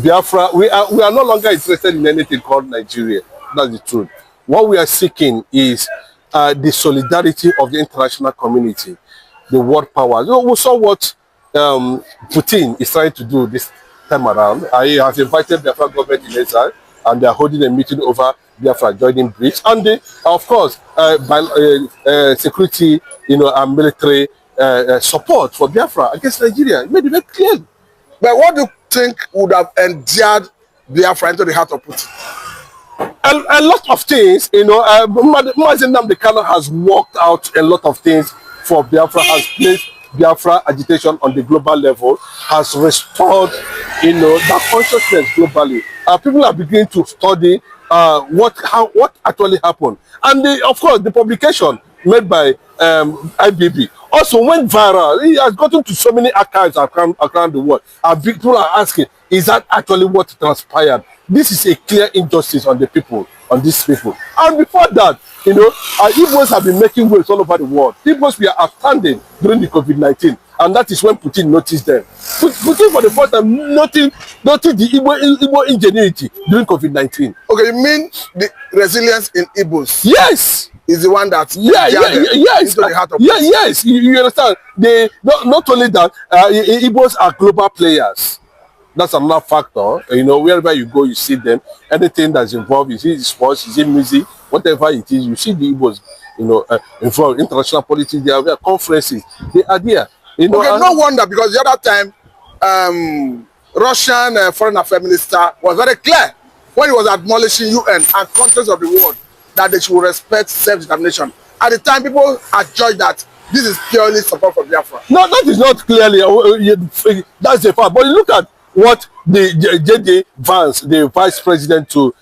Biafra, we are no longer interested in anything called Nigeria. That's the truth. What we are seeking is the solidarity of the international community, the world powers. We saw what Putin is trying to do this time around. He has invited the Biafra government in exile, and they are holding a meeting over Biafra joining bridge, and they, of course, security, and military support for Biafra against Nigeria. It made it very clear. But what do you think would have endeared Biafra into the heart of Putin? A lot of things, Mazi Nnamdi Kanu has worked out a lot of things for Biafra, has placed Biafra agitation on the global level, has restored, that consciousness globally. People are beginning to study what actually happened, and of course the publication made by IGBO also went viral. It has gotten to so many archives around the world, and people are asking, is that actually what transpired? This is a clear injustice on the people, on these people. And before that, our Igbos have been making waves all over the world. Igbos were outstanding during the COVID-19, and that is when Putin noticed them. Putin, for the first time, noticed the Igbo ingenuity during COVID-19. Okay, you mean the resilience in Igbos? Yes. Is the one that yes, into the heart of yes. You understand? They not only that, Igbos are global players. That's another factor. Wherever you go, you see them. Anything that's involved, you see sports, you see music, whatever it is, you see the Igbos, involved. International politics, there are conferences, they are there. Okay, no wonder, because the other time, Russian foreign affairs minister was very clear when he was admonishing UN and countries of the world that they should respect self-determination. At the time, people adjudged that this is purely support for Biafra. No, that is not clearly. That's the fact. But look at what the J.D. Vance, the vice president to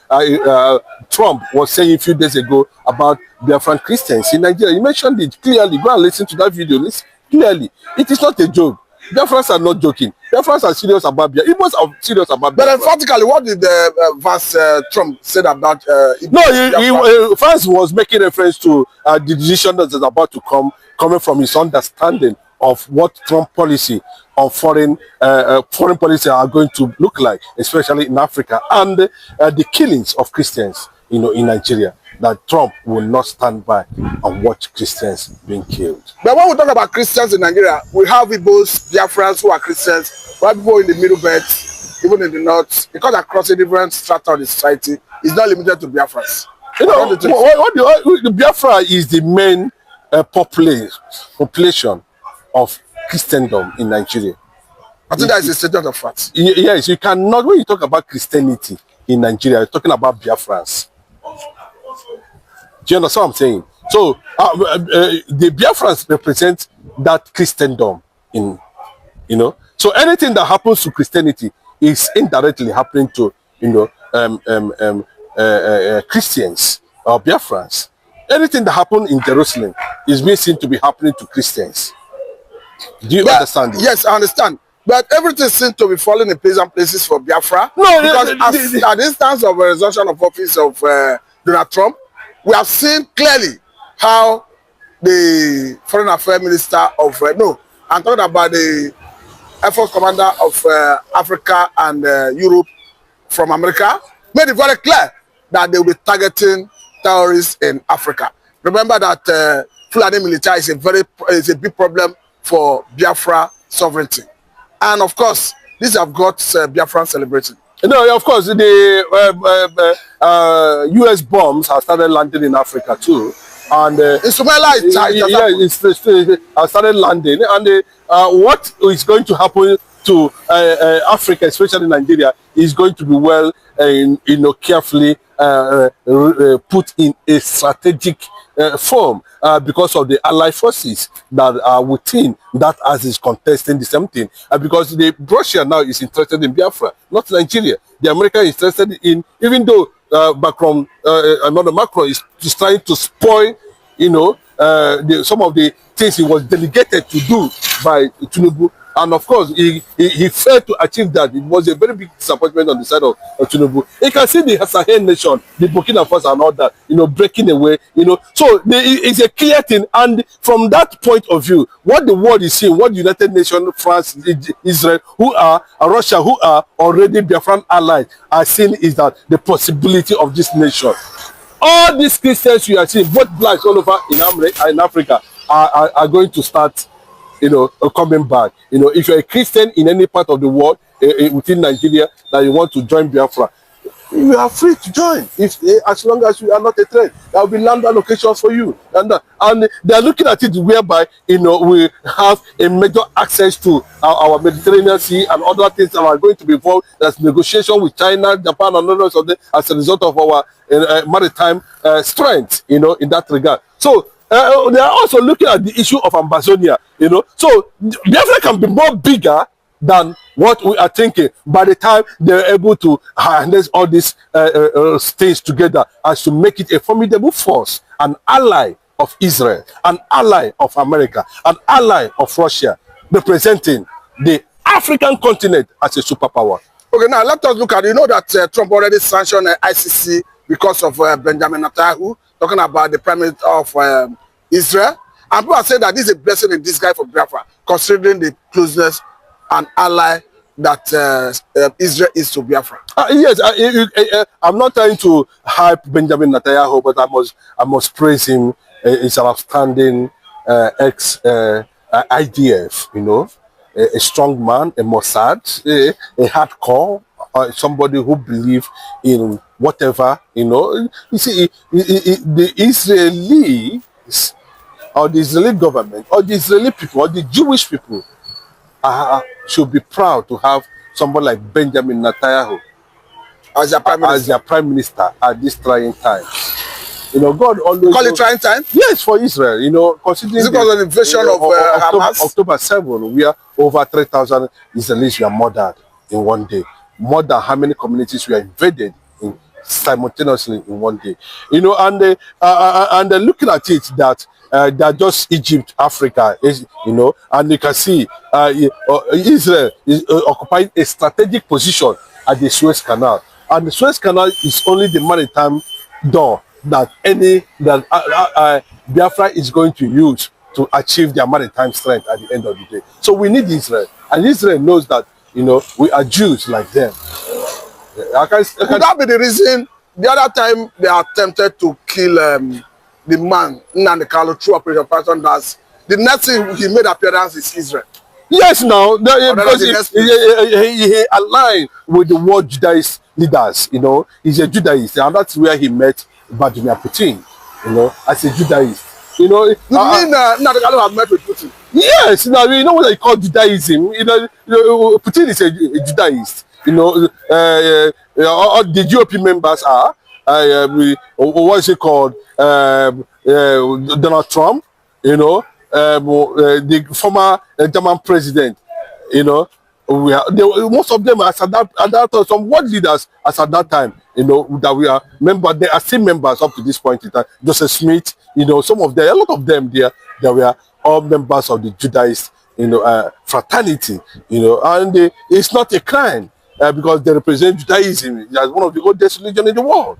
Trump, was saying a few days ago about Biafran Christians in Nigeria. He mentioned it clearly. Go and listen to that video. Listen clearly. It is not a joke. Biafrans are not joking. Biafrans are serious about Biafra. Igbos are serious about Biafra. But emphatically, what did Vance Trump said about Vance was making reference to the decision that is about to coming from his understanding of what Trump policy on foreign policy are going to look like, especially in Africa, and the killings of Christians, in Nigeria. That Trump will not stand by and watch Christians being killed. But when we talk about Christians in Nigeria, we have Igbos, Biafrans who are Christians, we have people in the middle belt, even in the north, because across a different strata of the society, it's not limited to Biafrans. The Biafra is the main population of Christendom in Nigeria. I think that is a statement of fact. Yes, you cannot, when you talk about Christianity in Nigeria, you're talking about Biafrans. Do you understand what I'm saying? So the Biafrans represent that Christendom So anything that happens to Christianity is indirectly happening to Christians or Biafrans. Anything that happened in Jerusalem is being seen to be happening to Christians. Do you understand this? Yes, I understand. But everything seems to be falling in pleasant places for Biafra. No, because at the instance of a resumption of office of Donald Trump, we have seen clearly how the foreign affairs minister of I'm talking about the Air Force commander of Africa and Europe from America, made it very clear that they will be targeting terrorists in Africa. Remember that Fulani military is a big problem for Biafra sovereignty, and of course, these have got Biafran celebrating. No, of course, the U.S. bombs have started landing in Africa too, and in Somalia, it started landing. And what is going to happen to Africa, especially Nigeria, is going to be well, carefully put in a strategic form because of the allied forces that are within that as is contesting the same thing. Because Russia now is interested in Biafra, not Nigeria. The America is interested in, even though Macron is trying to spoil, some of the things he was delegated to do by Tinubu. And of course, he failed to achieve that. It was a very big disappointment on the side of Tinubu. You can see the Sahel nation, the Burkina Faso and all that, breaking away, So it's a clear thing. And from that point of view, what the world is seeing, what the United Nations, France, Israel, Russia, who are already Biafran allies, are seeing is that the possibility of this nation. All these Christians you are seeing, both blacks all over in Africa, are going to start, coming back. If you're a Christian in any part of the world, within Nigeria, that you want to join Biafra, you are free to join. As long as you are not a threat, there will be land allocations for you. And they are looking at it whereby, we have a major access to our Mediterranean Sea and other things that are going to be involved. There's negotiation with China, Japan, and others of them as a result of our maritime strength, in that regard. So they are also looking at the issue of Amazonia, So Biafra can be more bigger than what we are thinking by the time they're able to harness all these things together as to make it a formidable force, an ally of Israel, an ally of America, an ally of Russia, representing the African continent as a superpower. Okay, now let us look at, that Trump already sanctioned ICC because of Benjamin Netanyahu, talking about the Prime Minister of Israel. And people are saying that this is a blessing in disguise for Biafra, considering the closeness and ally that Israel is to Biafra. Yes, I'm not trying to hype Benjamin Netanyahu, but I must praise him. He's an outstanding IDF, a strong man, a Mossad, a hardcore, somebody who believes in whatever, You see, the Israelis, or the Israeli government, or the Israeli people, or the Jewish people, should be proud to have someone like Benjamin Netanyahu as their prime minister at this trying time. God always call it trying time. Yes, for Israel. Considering is it because of the invasion of Hamas? October 7, where over 3,000 Israelis were murdered in one day. More than how many communities were invaded simultaneously in one day. And looking at it that they're just Egypt, Africa, and you can see Israel is occupying a strategic position at the Suez Canal. And the Suez Canal is only the maritime door that Biafra is going to use to achieve their maritime strength at the end of the day. So we need Israel. And Israel knows that, we are Jews like them. Would that be the reason the other time they attempted to kill the man Nnamdi Kanu through Operation Python? That's the next thing he made appearance is Israel. Yes, now because he aligned with the world Judaist leaders. He's a Judaist, and that's where he met Vladimir Putin. As a Judaist. You mean Nnamdi Kanu have met with Putin? Yes, now you know what they call Judaism. Putin is a Judaist. All the GOP members are. What is it called? Donald Trump. The former German president. Most of them are at that time, some world leaders as at that time. That we are members. They are still members up to this point in time. Joseph Smith. Some of them, a lot of them there. They were all members of the Judaist, fraternity. And it's not a crime. Because they represent Judaism as one of the oldest religions in the world.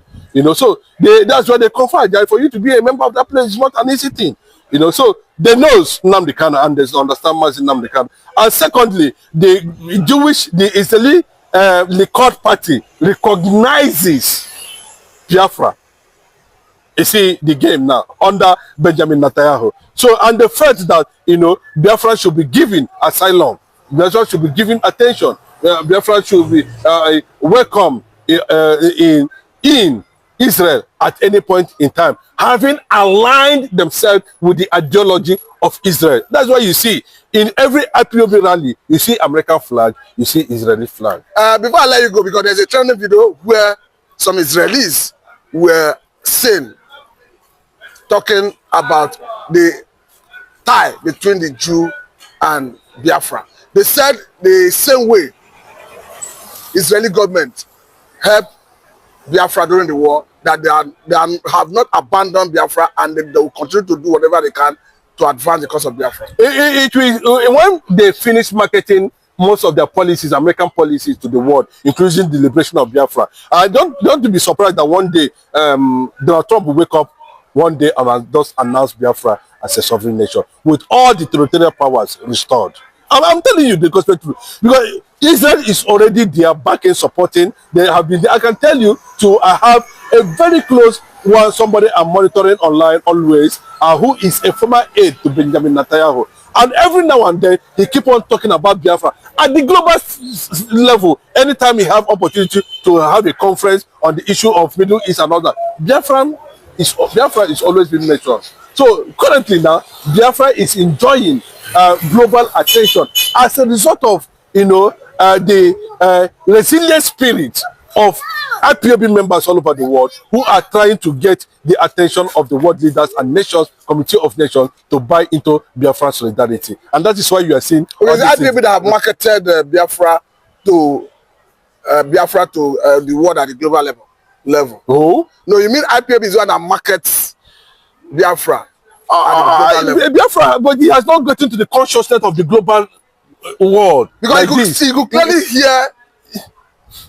So that's why they confide. For you to be a member of that place is not an easy thing. So they know Nnamdi Kanu and they understand Nnamdi Kanu. And secondly, the Israeli Likud party recognizes Biafra. You see the game now under Benjamin Netanyahu. So, and the fact that, Biafra should be given asylum. Biafra should be given attention. Biafra should be welcome in Israel at any point in time, having aligned themselves with the ideology of Israel. That's why you see in every IPOB rally, you see American flag, you see Israeli flag. Before I let you go, because there's a trending video where some Israelis were seen talking about the tie between the Jew and Biafra. They said the same way Israeli government helped Biafra during the war, that they have not abandoned Biafra, and they will continue to do whatever they can to advance the cause of Biafra? It will, when they finish marketing most of their policies, American policies, to the world, including the liberation of Biafra. I don't be surprised that one day Donald Trump will wake up one day and just announce Biafra as a sovereign nation with all the territorial powers restored. I'm telling you the gospel truth, because Israel is already there backing, supporting. They have been there. I can tell you I have a very close one, somebody I'm monitoring online always, who is a former aide to Benjamin Netanyahu. And every now and then, he keep on talking about Biafra. At the global level, anytime he have opportunity to have a conference on the issue of Middle East and all that, Biafra is always been mentioned. So currently now, Biafra is enjoying global attention as a result of, the resilient spirit of IPOB members all over the world who are trying to get the attention of the world leaders and nations, Committee of Nations, to buy into Biafra solidarity. And that is why you are seeing... Because the IPOB that have marketed Biafra to the world at the global level. Oh? No, you mean IPOB is the one that markets Biafra at the global level? Biafra, but he has not gotten to the consciousness of the global world. Because you could clearly hear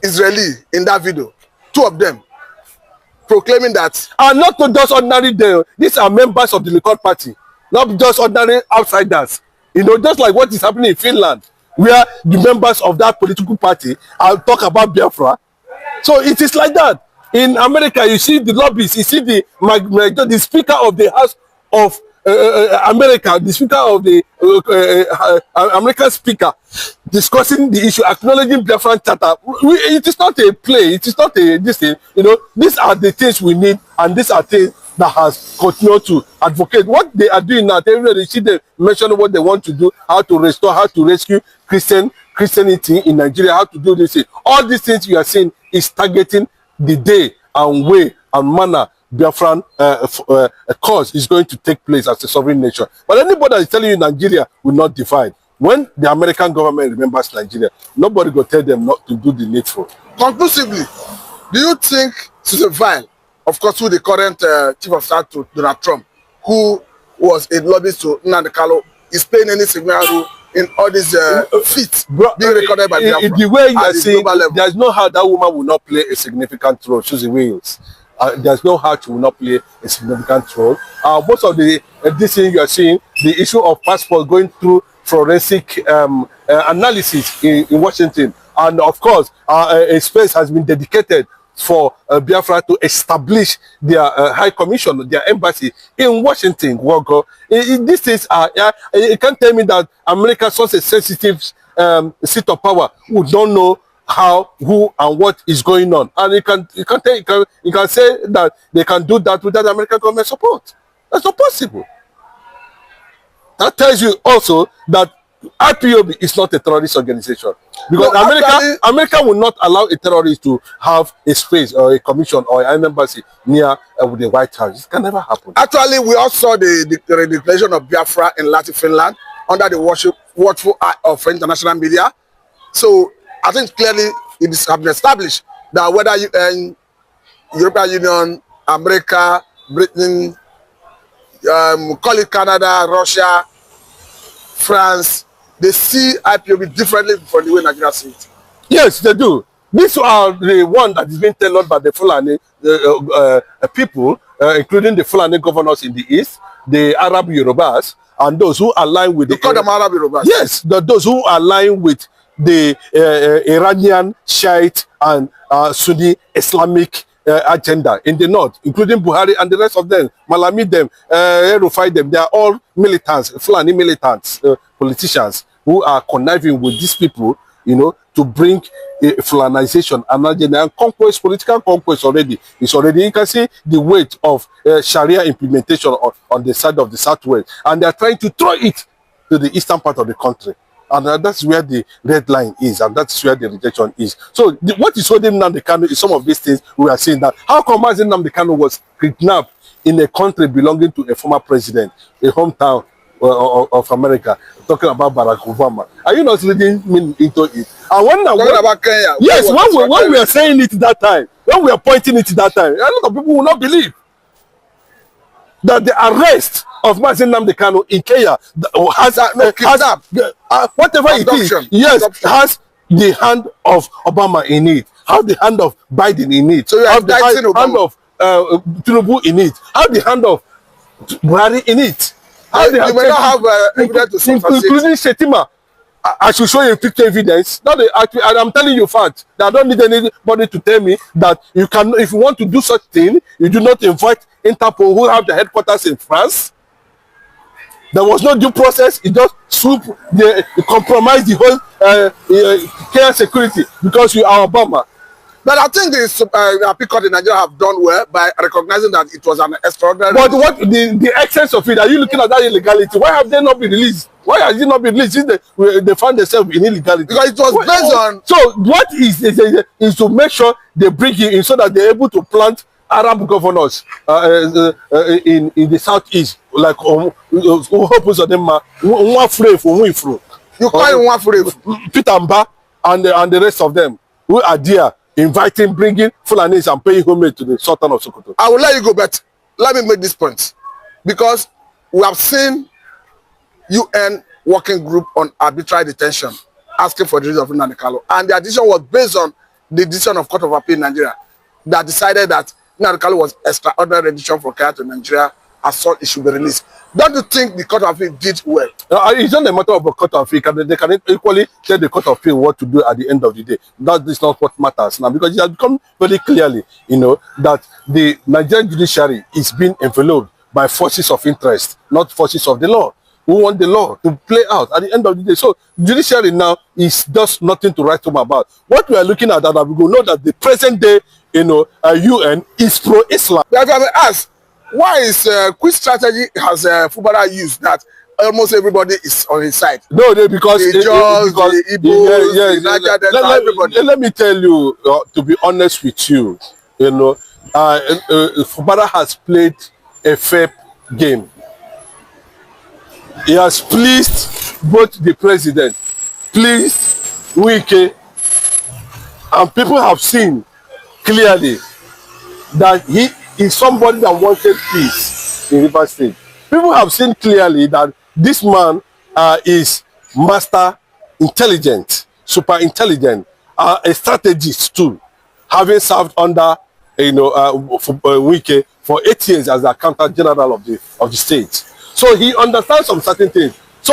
Israeli in that video, two of them proclaiming that. And not just ordinary, these are members of the Likud party, not just ordinary outsiders. Just like what is happening in Finland, where the members of that political party talk about Biafra. So it is like that. In America, you see the lobbyists, you see the Speaker of the House of America, the Speaker of the American Speaker, discussing the issue, acknowledging Biafran Charter. It is not a play. It is not this thing. These are the things we need, and these are things that has continued to advocate. What they are doing now, everybody see them mention what they want to do, how to restore, how to rescue Christianity in Nigeria, how to do this thing. All these things you are seeing is targeting the day and way and manner Biafran cause is going to take place as a sovereign nation. But anybody that is telling you Nigeria will not divide, when the American government remembers Nigeria, nobody will tell them not to do the needful. Conclusively, do you think Susan Vile, of course, who the current chief of staff to Donald Trump, who was a lobbyist to Nnamdi Kanu, is playing any significant role in all these feats being recorded by Biafra? The way you are saying, there's no how that woman will not play a significant role, Susie Wales. There's no how she will not play a significant role. Most of this thing you are seeing, the issue of passport going through forensic analysis in Washington. And of course, a space has been dedicated for Biafra to establish their high commission, their embassy in Washington. These things are, you can't tell me that America is such a sensitive seat of power who don't know how, who, and what is going on. And you can say that they can do that without American government support. That's not possible. That tells you also that IPOB is not a terrorist organization. Because no, America will not allow a terrorist to have a space or a commission or an embassy near with the White House. It can never happen. Actually, we all saw the declaration of Biafra in Latin Finland under the watchful eye of international media. So I think clearly it is established that whether European Union, America, Britain, call it Canada, Russia, France, they see IPOB differently from the way Nigeria sees it. Yes, they do. These are the one that is being tailored by the Fulani people, including the Fulani governors in the east, the Arab Yorubas, and those who align with you call them Arab Yorubas? Yes, those who align with the Iranian, Shiite, and Sunni Islamic agenda in the north, including Buhari and the rest of them, Malami them, Rufai them. They are all militants, Fulani militants, politicians who are conniving with these people, to bring Fulanization and conquest, political conquest already. It's already, you can see the weight of Sharia implementation on the side of the southwest, and they are trying to throw it to the eastern part of the country. And that's where the red line is, and that's where the rejection is. So what is holding Nnamdi Kanu is some of these things we are saying that. How come Nnamdi Kanu was kidnapped in a country belonging to a former president, a hometown of America, talking about Barack Obama? Are you not reading me into it? And when about Kenya, yes, when we are saying it that time, when we are pointing it that time, a lot of people will not believe. that the arrest of Mazi Nnamdi Kanu in Kenya has whatever abduction, it is, yes, has the hand of Obama in it, have the hand of Biden in it, so you have the hand of Tinubu in it, have the hand of Buhari in it. You may not have evidence to substantiate, including Shetima. I should show you picture evidence. Not I'm telling you facts. I don't need anybody to tell me that you can. If you want to do such thing, you do not invite Interpol, who have the headquarters in France. There was no due process. It just compromised the whole care security because you are Obama. But I think the Appeal Court in Nigeria have done well by recognizing that it was an extraordinary. But what the essence of it? Are you looking at that illegality? Why have they not been released? Why has it not been released? Since they found themselves in illegality. Because it was based on. So what is to make sure they bring you in so that they're able to plant Arab governors in the southeast, like you call him one Peter Mba and the rest of them who are there inviting, bringing Fulanis and paying homage to the Sultan of Sokoto. I will let you go, but let me make this point, because we have seen UN working group on arbitrary detention asking for the release of Nnamdi Kanu, and the decision was based on the decision of Court of Appeal in Nigeria that decided that Nnamdi Kanu was extraordinary rendition from Kenya to Nigeria, as such it should be released. Don't you think the Court of Appeal did well? It's not a matter of a Court of Appeal. They can equally tell the Court of Appeal what to do at the end of the day. That is not what matters now, because it has become very clearly, that the Nigerian judiciary is being enveloped by forces of interest, not forces of the law, who want the law to play out at the end of the day. So judiciary now is just nothing to write home about. What we are looking at, that we will know that the present day, UN is pro-Islam. If I may ask, why is which strategy has Fubara used that almost everybody is on his side? No, because the Jaws, the Igbos, the Niger Delta, everybody. Let me tell you, to be honest with you, Fubara has played a fair game. He has pleased both the president, pleased Wike, and people have seen clearly that he is somebody that wanted peace in Rivers State. People have seen clearly that this man is master intelligent, super intelligent, a strategist too, having served under Wike for 8 years as the accountant general of the state. So he understands some certain things. So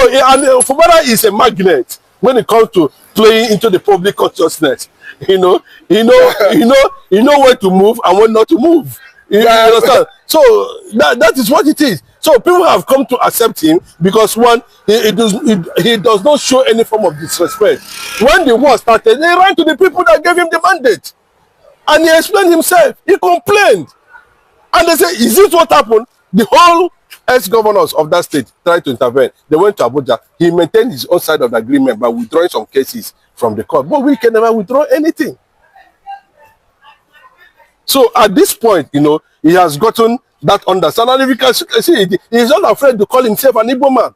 Fubara is a magnet when it comes to playing into the public consciousness. He know where to move and when not to move. You understand? So that is what it is. So people have come to accept him because one, he does not show any form of disrespect. When the war started, they ran to the people that gave him the mandate, and he explained himself. He complained, and they said, "Is this what happened?" The whole ex-governors of that state tried to intervene. They went to Abuja. He maintained his own side of the agreement by withdrawing some cases from the court, but we can never withdraw anything. So at this point, he has gotten that understanding. And if you can see, he's not afraid to call himself an Igbo man.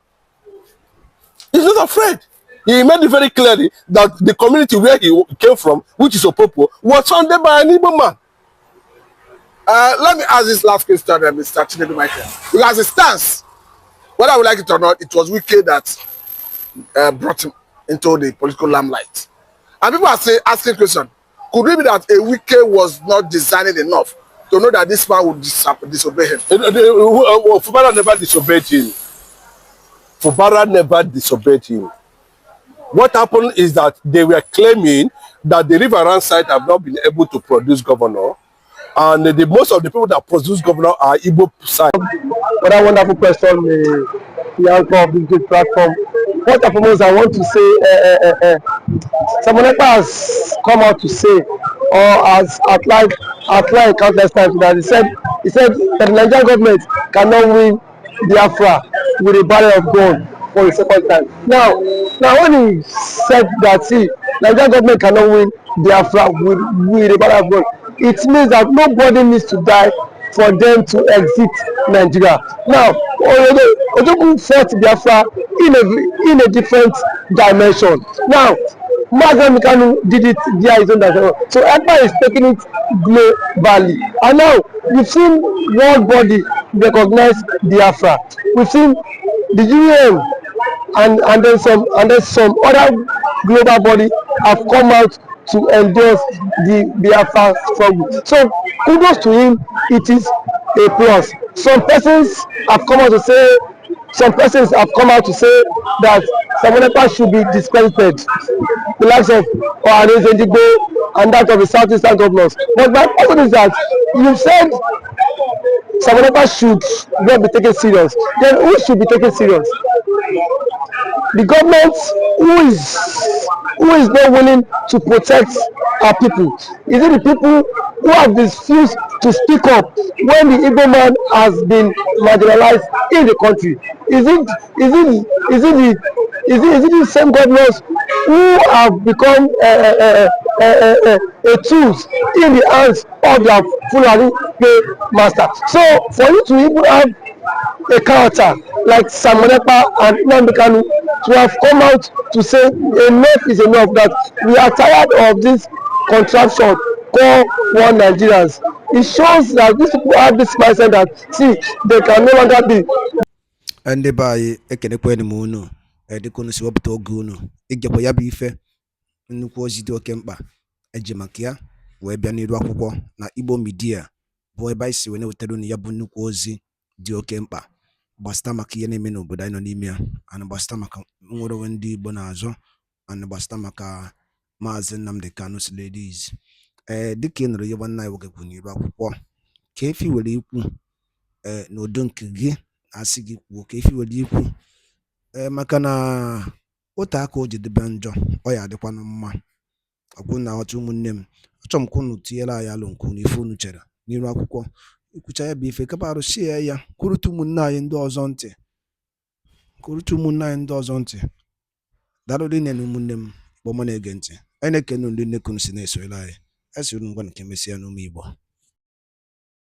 He's not afraid. He made it very clearly that the community where he came from, which is Opopo, was founded by an Igbo man. Let me ask this last question, Mr. Chinedu Michael. Because it stands, whether I would like it or not, it was Wike that brought him into the political limelight. And people are asking question, could it be that a Wike was not designing enough to know that this man would disobey him? Fubara never disobeyed him. Fubara never disobeyed him. What happened is that they were claiming that the Riverine side have not been able to produce governor, and most of the people that produce governor are Igbo side. What a wonderful question, the anchor of this great platform. First and foremost, I want to say, someone has come out to say, or has outlined countless times, that he said that the Nigerian government cannot win Biafra with a barrel of gun for the second time. Now when he said that, see, Nigerian government cannot win Biafra with a barrel of gun, it means that nobody needs to die for them to exit Nigeria. Now, Ojukwu fought Biafra in a different dimension. Now, Mazi Nnamdi Kanu did it via his own dimension. So Ekpa is taking it globally. And now, you've seen world body recognize Biafra. We've seen the UN and then some other global body have come out to endorse the Biafra struggle. So kudos to him. It is a plus. Some persons have come out to say that Samonepa should be discredited, the likes of Ohanes Edigbo and that of the southeastern governors. But my question is that you said Samonepa should not be taken serious. Then who should be taken serious? The government who is not willing to protect our people? Is it the people who have refused to speak up when the Igbo man has been marginalized in the country? Is it the same governors who have become a tools in the hands of their Fulani master? So for you to even have a character like Samonepa and Nnamdi Kanu to have come out to say enough is enough, that we are tired of this contraption called one Nigerians. It shows that these people have this mindset that see they can no longer be. Ndị be anyị ekenekwanụ m unu dịka unu si wepụta oge unu ịgekwa ya bụ ife nnukwu ozi dị oke mkpa eji maka ya wee bịa n'iru akwụkwọ na Igbo Media bụ ebe anyị si wee na-wetara unu ya bụ nnukwu ozi dị oke mkpa gbasịta maka ihe na-eme n'obodo anyị nọ n'ime ya, ana gbasịta maka nnwere onwe ndị Igbo na-azọ, ana gbasịta maka Maazị Nnamdi Kanu Ladies. Dịka ị nụrụ ihe nwanne anyị nwoke kwuru n'iru akwụkwọ, ka efi were ikwu n'udo nke gị asị gị kwuo ka efi were ikwu maka na otu aka o ji dịbe njọ ọ ya adịkwanụ mma. Ọkwụ na aghọta ụmụnne m, achọrọ m ka unu tinyere anyị alụ nke unu ife unu chere n'iru akwụkwọ, ikwucha ya bụ ife kapa arụsie ya kwurute ụmụnne anyị ndị ọzọ ntị daalụ rinne na ụmụnne m kpọma na-ege ntị. Anyị na-ekene ndị nnekunu si na-esoyere anyị esiri ngwa nke mesịa n'ụmụ Igbo.